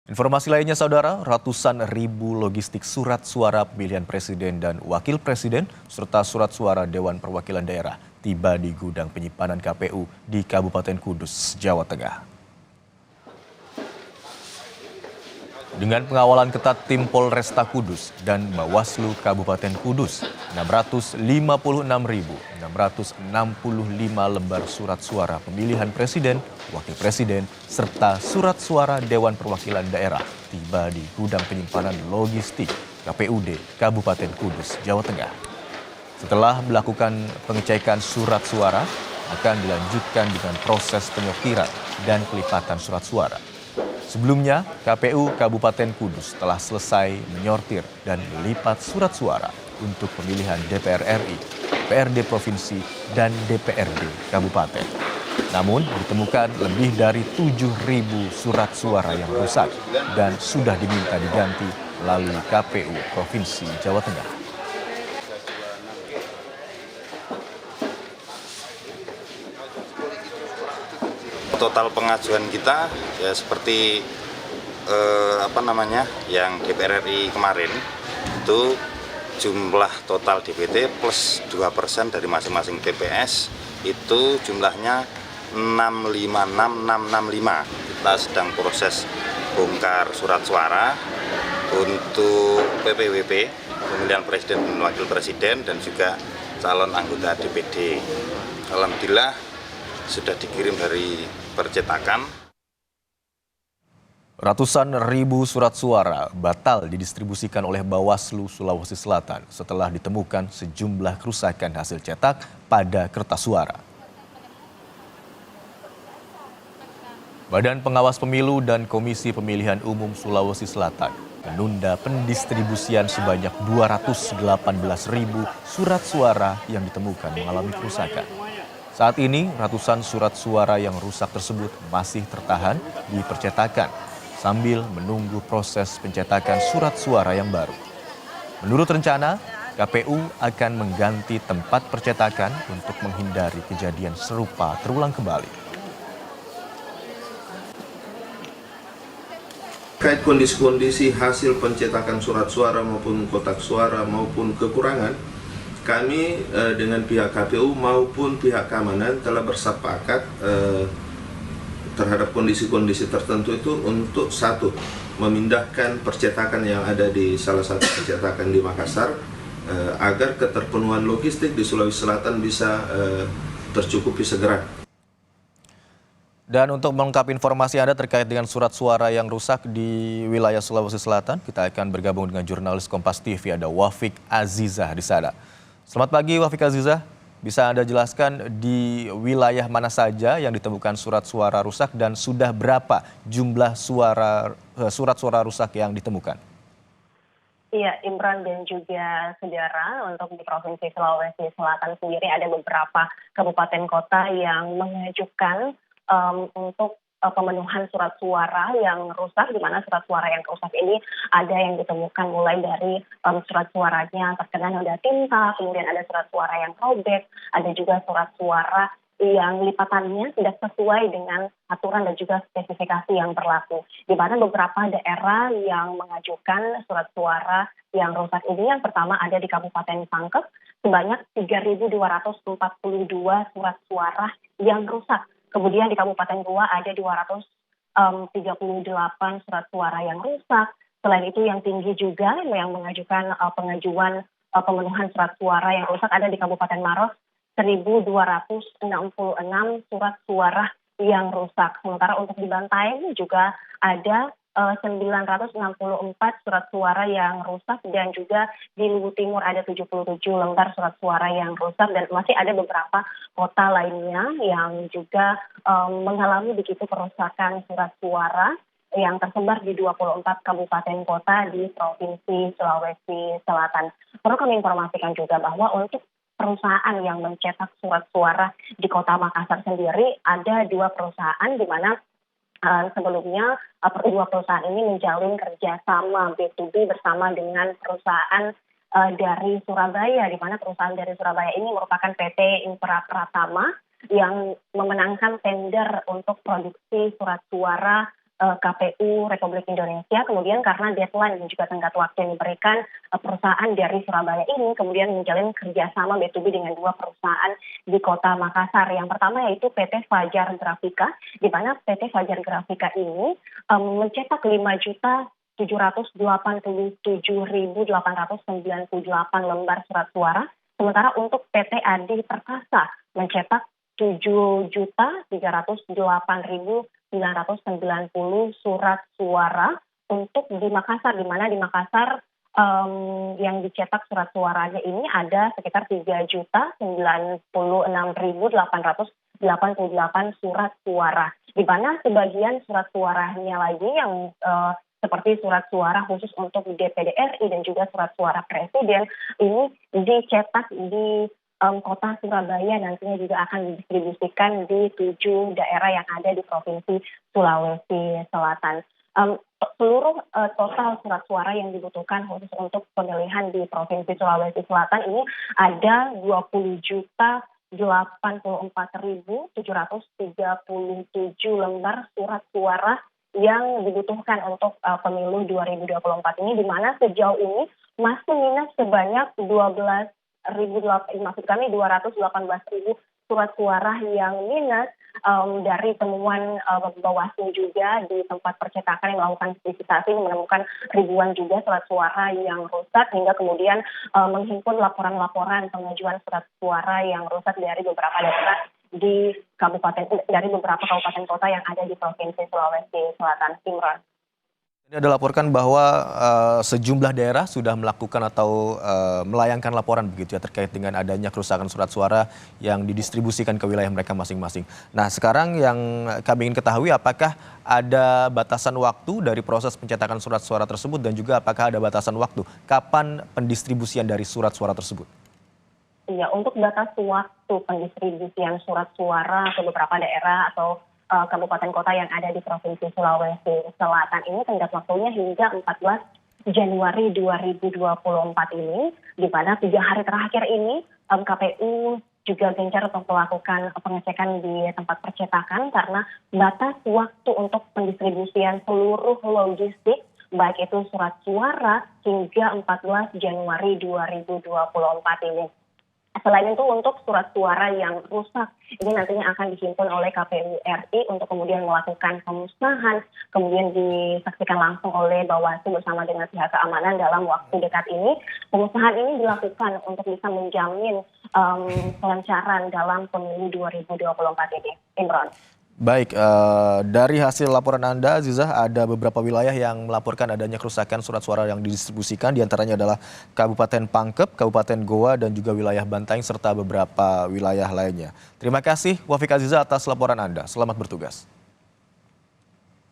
Informasi lainnya saudara, ratusan ribu logistik surat suara pemilihan presiden dan wakil presiden serta surat suara Dewan Perwakilan Daerah tiba di gudang penyimpanan KPU di Kabupaten Kudus, Jawa Tengah. Dengan pengawalan ketat tim Polresta Kudus dan Bawaslu Kabupaten Kudus, 656.665 lembar surat suara pemilihan presiden, wakil presiden, serta surat suara Dewan Perwakilan Daerah tiba di gudang penyimpanan logistik KPUD Kabupaten Kudus, Jawa Tengah. Setelah melakukan pengecekan surat suara, akan dilanjutkan dengan proses penyortiran dan pelipatan surat suara. Sebelumnya, KPU Kabupaten Kudus telah selesai menyortir dan melipat surat suara untuk pemilihan DPR RI, DPRD Provinsi, dan DPRD Kabupaten. Namun, ditemukan lebih dari 7.000 surat suara yang rusak dan sudah diminta diganti melalui KPU Provinsi Jawa Tengah. Total pengajuan kita ya seperti yang DPR RI kemarin itu jumlah total DPT plus 2% dari masing-masing TPS itu jumlahnya 656.665. Kita sedang proses bongkar surat suara untuk PPWP, pemilihan presiden dan wakil presiden, dan juga calon anggota DPD. Alhamdulillah sudah dikirim dari percetakan. Ratusan ribu surat suara batal didistribusikan oleh Bawaslu Sulawesi Selatan setelah ditemukan sejumlah kerusakan hasil cetak pada kertas suara. Badan Pengawas Pemilu dan Komisi Pemilihan Umum Sulawesi Selatan menunda pendistribusian sebanyak 218.000 surat suara yang ditemukan mengalami kerusakan. Saat ini, ratusan surat suara yang rusak tersebut masih tertahan di percetakan sambil menunggu proses pencetakan surat suara yang baru. Menurut rencana, KPU akan mengganti tempat percetakan untuk menghindari kejadian serupa terulang kembali. Terkait kondisi-kondisi hasil pencetakan surat suara maupun kotak suara maupun kekurangan, kami dengan pihak KPU maupun pihak keamanan telah bersepakat terhadap kondisi-kondisi tertentu itu untuk satu, memindahkan percetakan yang ada di salah satu percetakan di Makassar agar keterpenuhan logistik di Sulawesi Selatan bisa tercukupi segera. Dan untuk melengkapi informasi Anda terkait dengan surat suara yang rusak di wilayah Sulawesi Selatan, kita akan bergabung dengan jurnalis Kompas TV, ada Wafik Azizah di sana. Selamat pagi Wafik Azizah, bisa Anda jelaskan di wilayah mana saja yang ditemukan surat suara rusak dan sudah berapa jumlah surat suara rusak yang ditemukan? Iya, Imran dan juga saudara, untuk di Provinsi Sulawesi Selatan sendiri ada beberapa kabupaten kota yang mengajukan untuk pemenuhan surat suara yang rusak, di mana surat suara yang rusak ini ada yang ditemukan mulai dari surat suaranya terkena noda tinta, kemudian ada surat suara yang robek, ada juga surat suara yang lipatannya tidak sesuai dengan aturan dan juga spesifikasi yang berlaku. Di mana beberapa daerah yang mengajukan surat suara yang rusak ini, yang pertama ada di Kabupaten Pangkep, sebanyak 3.242 surat suara yang rusak. Kemudian di Kabupaten Goa ada 238 surat suara yang rusak. Selain itu yang tinggi juga yang mengajukan pengajuan pemenuhan surat suara yang rusak ada di Kabupaten Maros, 1.266 surat suara yang rusak. Sementara untuk di Bantaeng juga ada 964 surat suara yang rusak, dan juga di Luwu Timur ada 77 lembar surat suara yang rusak, dan masih ada beberapa kota lainnya yang juga mengalami begitu kerusakan surat suara yang tersebar di 24 kabupaten kota di Provinsi Sulawesi Selatan. Perlu kami informasikan juga bahwa untuk perusahaan yang mencetak surat suara di Kota Makassar sendiri ada 2 perusahaan, di mana sebelumnya kedua perusahaan ini menjalin kerjasama B2B bersama dengan perusahaan dari Surabaya, di mana perusahaan dari Surabaya ini merupakan PT Infra Pratama yang memenangkan tender untuk produksi surat suara KPU Republik Indonesia. Kemudian karena deadline dan juga tenggat waktu yang diberikan, perusahaan dari Surabaya ini kemudian menjalin kerjasama B2B dengan dua perusahaan di Kota Makassar. Yang pertama yaitu PT Fajar Grafika, di mana PT Fajar Grafika ini mencetak 5.787.898 lembar surat suara. Sementara untuk PT Adi Perkasa mencetak 7.308.990 surat suara untuk di Makassar, di mana di Makassar yang dicetak surat suaranya ini ada sekitar 3.096.888 surat suara, di mana sebagian surat suaranya lagi yang seperti surat suara khusus untuk DPD RI dan juga surat suara presiden ini dicetak di Kota Surabaya, nantinya juga akan didistribusikan di 7 daerah yang ada di Provinsi Sulawesi Selatan. Seluruh total surat suara yang dibutuhkan khusus untuk pemilihan di Provinsi Sulawesi Selatan ini ada 20.084.737 lembar surat suara yang dibutuhkan untuk pemilu 2024 ini, di mana sejauh ini masih minus sebanyak 218.000 surat suara yang minus dari temuan Bawaslu juga di tempat percetakan yang melakukan visitasi menemukan ribuan juga surat suara yang rusak, hingga kemudian menghimpun laporan-laporan pengajuan surat suara yang rusak dari beberapa daerah di beberapa kabupaten kota yang ada di Provinsi Sulawesi Selatan. Imran. Ini ada laporkan bahwa sejumlah daerah sudah melakukan atau melayangkan laporan begitu ya terkait dengan adanya kerusakan surat suara yang didistribusikan ke wilayah mereka masing-masing. Nah, sekarang yang kami ingin ketahui apakah ada batasan waktu dari proses pencetakan surat suara tersebut dan juga apakah ada batasan waktu kapan pendistribusian dari surat suara tersebut? Iya, untuk batas waktu pendistribusian surat suara ke beberapa daerah atau kabupaten kota yang ada di Provinsi Sulawesi Selatan ini tenggat waktunya hingga 14 Januari 2024 ini, di mana 3 hari terakhir ini KPU juga gencar untuk melakukan pengecekan di tempat percetakan karena batas waktu untuk pendistribusian seluruh logistik baik itu surat suara hingga 14 Januari 2024 ini. Selain itu untuk surat suara yang rusak, ini nantinya akan dihimpun oleh KPU RI untuk kemudian melakukan pemusnahan, kemudian disaksikan langsung oleh Bawaslu bersama dengan pihak keamanan dalam waktu dekat ini. Pemusnahan ini dilakukan untuk bisa menjamin kelancaran dalam pemilu 2024 ini. Imran. Baik, dari hasil laporan Anda, Aziza, ada beberapa wilayah yang melaporkan adanya kerusakan surat suara yang didistribusikan, diantaranya adalah Kabupaten Pangkep, Kabupaten Goa, dan juga wilayah Bantaeng, serta beberapa wilayah lainnya. Terima kasih, Wafik Aziza, atas laporan Anda. Selamat bertugas.